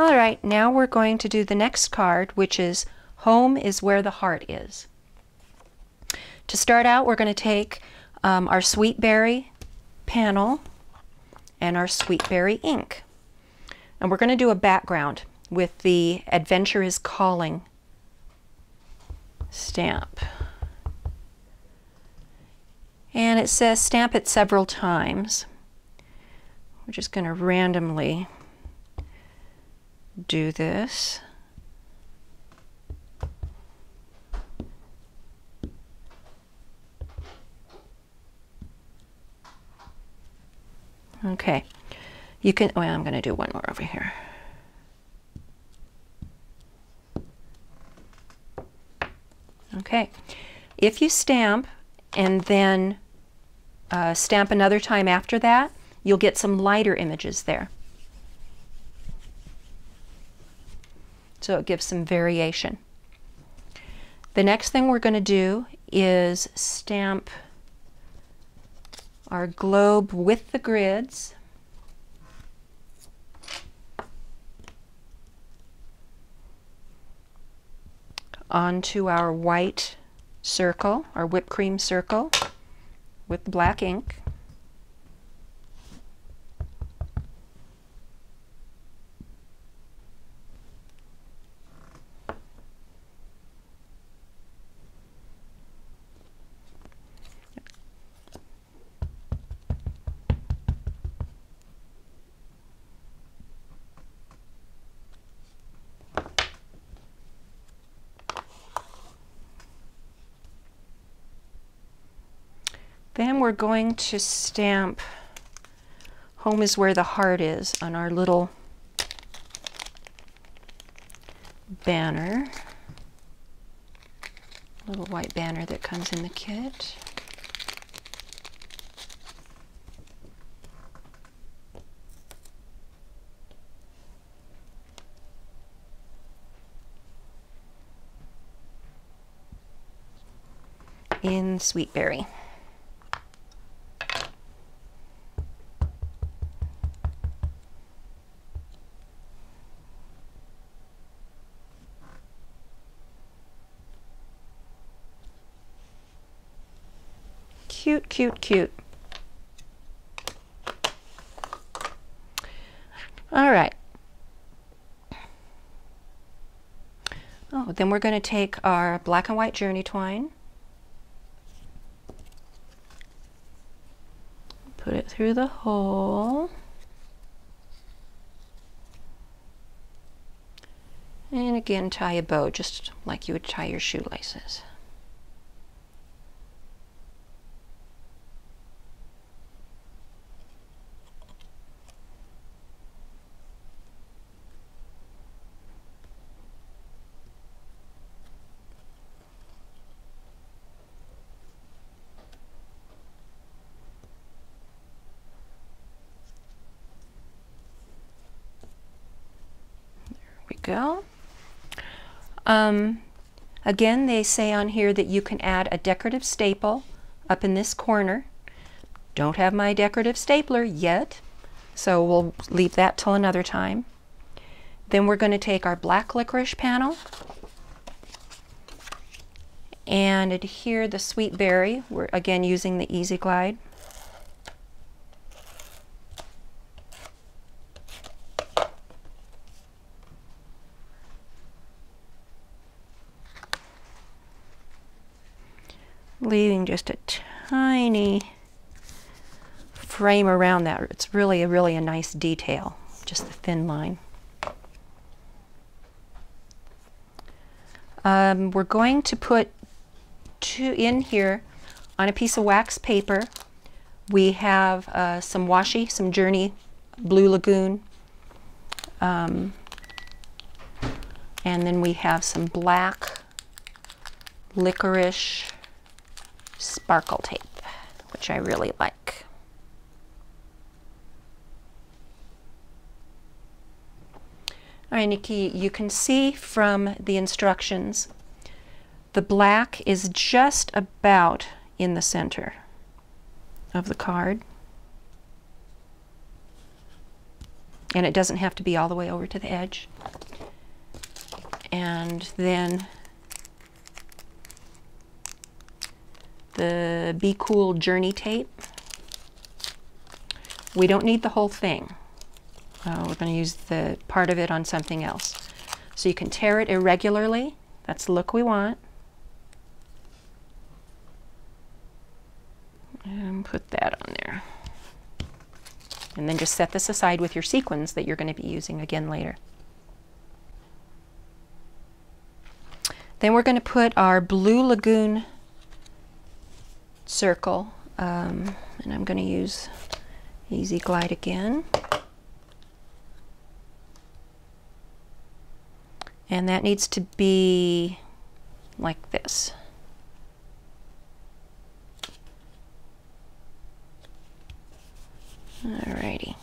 All right, now we're going to do the next card, which is Home is Where the Heart Is. To start out, we're going to take our Sweet Berry panel and our Sweet Berry ink. And we're going to do a background with the Adventure is Calling stamp. And it says stamp it several times. We're just going to randomly do this. Okay, you can, well, I'm going to do one more over here. Okay, if you stamp and then stamp another time after that, you'll get some lighter images there. So it gives some variation. The next thing we're going to do is stamp our globe with the grids. Onto our white circle, our whipped cream circle with the black ink. Then we're going to stamp Home is Where the Heart Is on our little banner, little white banner that comes in the kit. In Sweet Berry. Cute, cute, cute. All right. Oh, then we're going to take our black and white journey twine, put it through the hole, and again tie a bow just like you would tie your shoelaces. Go. Again, they say on here that you can add a decorative staple up in this corner. Don't have my decorative stapler yet, so we'll leave that till another time. Then we're going to take our black licorice panel and adhere the Sweet Berry. We're again using the Easy Glide. Leaving just a tiny frame around that. It's really a nice detail, just the thin line. We're going to put in here on a piece of wax paper. We have some washi, some Journey Blue Lagoon, and then we have some black licorice sparkle tape, which I really like. All right, Nikki, you can see from the instructions, the black is just about in the center of the card. And it doesn't have to be all the way over to the edge. And then the Be Cool Journey tape. We don't need the whole thing. We're going to use the part of it on something else. So you can tear it irregularly. That's the look we want. And put that on there. And then just set this aside with your sequins that you're going to be using again later. Then we're going to put our Blue Lagoon circle, and I'm going to use Easy Glide again. And that needs to be like this. Alrighty.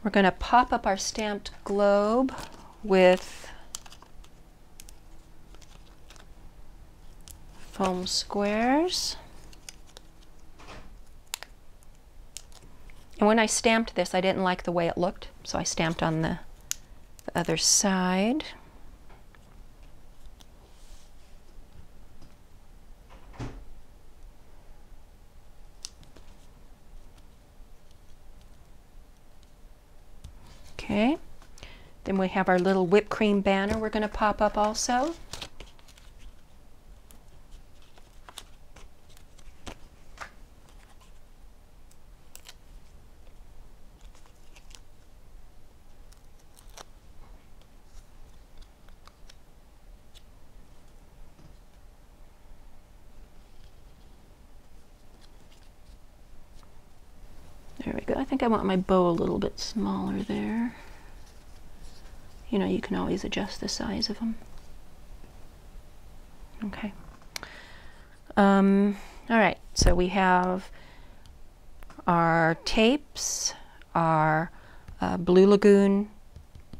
We're going to pop up our stamped globe with foam squares. And when I stamped this, I didn't like the way it looked, so I stamped on the other side. Okay, then we have our little whipped cream banner we're going to pop up also. There we go. I think I want my bow a little bit smaller there. You know, you can always adjust the size of them. Okay. All right, so we have our tapes, our Blue Lagoon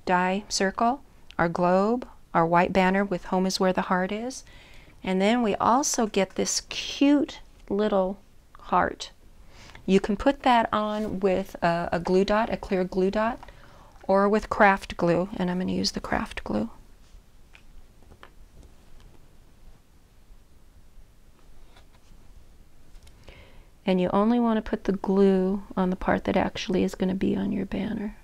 die circle, our globe, our white banner with Home is Where the Heart Is, and then we also get this cute little heart. You can put that on with a glue dot, a clear glue dot, or with craft glue, and I'm going to use the craft glue. And you only want to put the glue on the part that actually is going to be on your banner.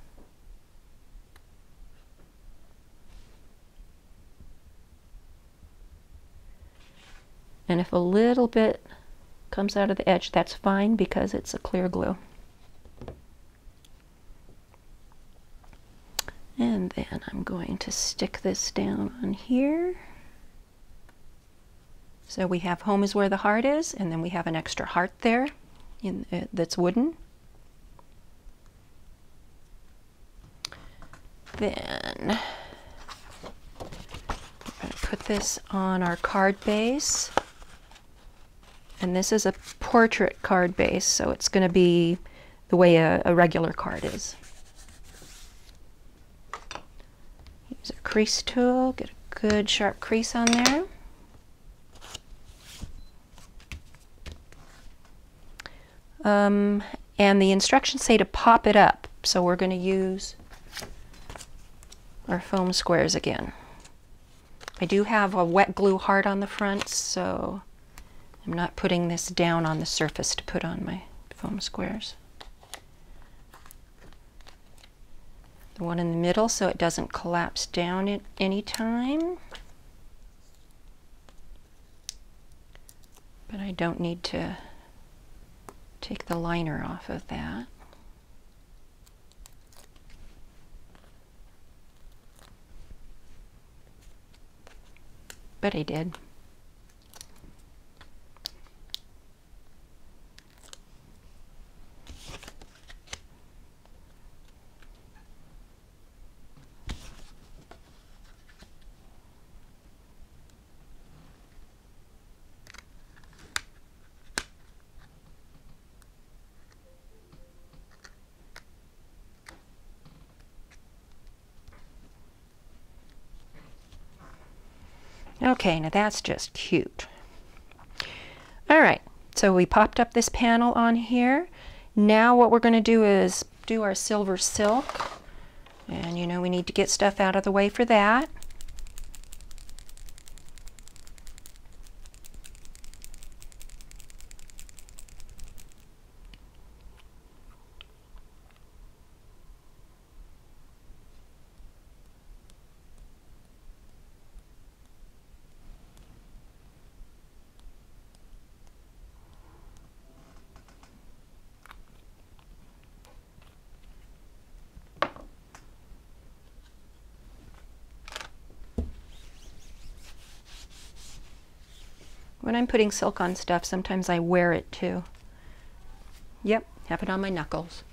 And if a little bit comes out of the edge, that's fine because it's a clear glue. And then I'm going to stick this down on here. So we have Home is Where the Heart Is, and then we have an extra heart there that's wooden. Then we're going to put this on our card base. And this is a portrait card base, so it's going to be the way a regular card is. Use a crease tool, get a good sharp crease on there. And the instructions say to pop it up, so we're going to use our foam squares again. I do have a wet glue heart on the front, so I'm not putting this down on the surface to put on my foam squares. The one in the middle so it doesn't collapse down at any time. But I don't need to take the liner off of that. But I did. Okay, now that's just cute. All right, so we popped up this panel on here, Now what we're going to do is do our silver silk. And you know we need to get stuff out of the way for that. When I'm putting silk on stuff, sometimes I wear it too. Yep, have it on my knuckles.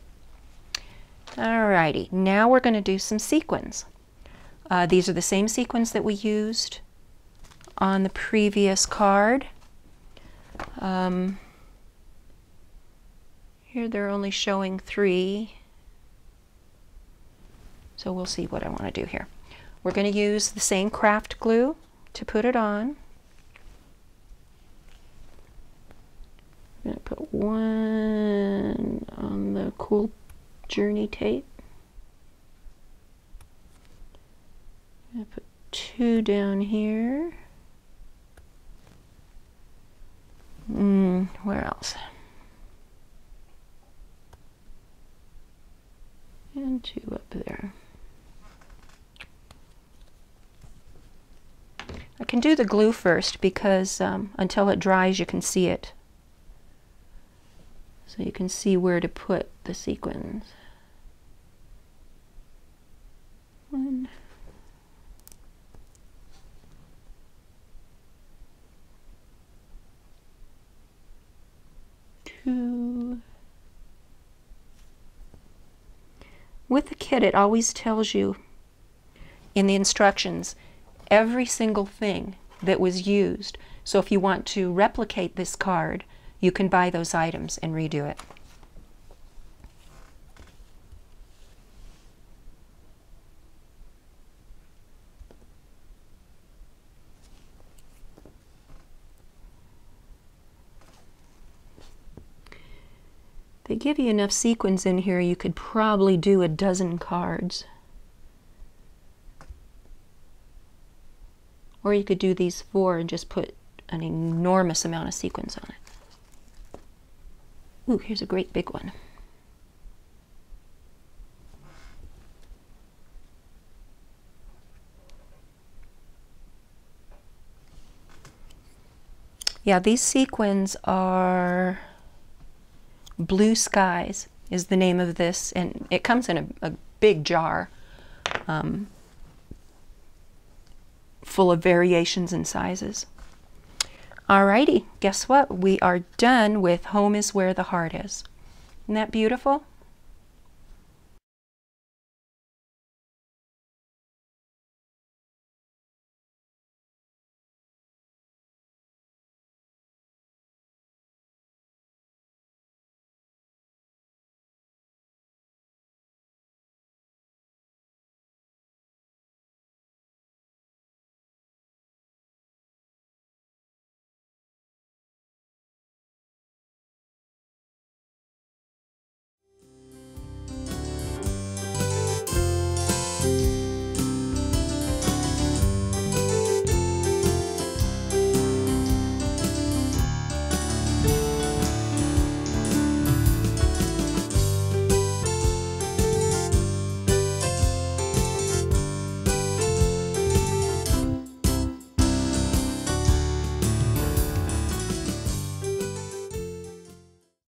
Alrighty, now we're going to do some sequins. These are the same sequins that we used on the previous card. Here they're only showing 3. So we'll see what I want to do here. We're going to use the same craft glue to put it on. I'm going to put 1 on the Cool Journey tape. I'm going to put 2 down here. Where else? And 2 up there. I can do the glue first because until it dries you can see it. So you can see where to put the sequins. 1. 2. With the kit, it always tells you in the instructions every single thing that was used. So if you want to replicate this card, you can buy those items and redo it. They give you enough sequins in here, you could probably do a dozen cards. Or you could do these 4 and just put an enormous amount of sequins on it. Ooh, here's a great big one. Yeah, these sequins are Blue Skies is the name of this, and it comes in a big jar full of variations and sizes. Alrighty, guess what? We are done with Home is Where the Heart Is. Isn't that beautiful?